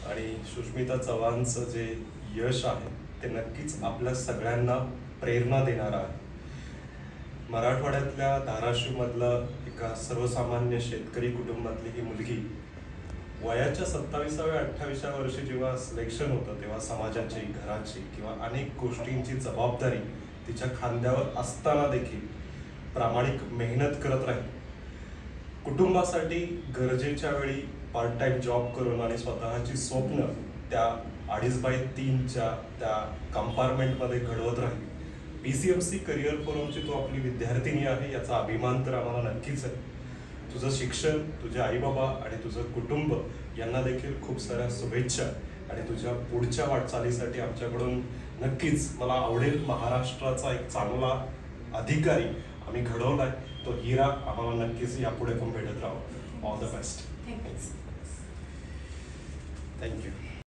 आणि सुष्मिता चव्हाणचं जे यश आहे ते नक्कीच आपल्या सगळ्यांना प्रेरणा देणारं आहे. मराठवाड्यातल्या धाराशिवमधलं एका सर्वसामान्य शेतकरी कुटुंबातली ही मुलगी वयाच्या 27व्या-28व्या वर्षी जेव्हा सिलेक्शन होतं तेव्हा समाजाची, घराची किंवा अनेक गोष्टींची जबाबदारी तिच्या खांद्यावर असताना देखील प्रामाणिक मेहनत करत राहील. कुटुंबासाठी गरजेच्या वेळी पार्ट टाइम जॉब करून आणि स्वतःची स्वप्न त्या 2.5x3च्या त्या कंपार्टमेंटमध्ये घडवत राहील. PCMC करिअर फोरमची तू आपली विद्यार्थिनी आहे याचा अभिमान तर आम्हाला नक्कीच आहे. तुझं शिक्षण, तुझे आईबाबा आणि तुझं कुटुंब यांना देखील खूप साऱ्या शुभेच्छा आणि तुझ्या पुढच्या वाटचालीसाठी आमच्याकडून नक्कीच मला आवडेल महाराष्ट्राचा एक चांगला अधिकारी आम्ही घडवलाय. तो हिरा आम्हाला नक्कीच यापुढे पण भेटत राहावं. All the best. Thank you. Thank you.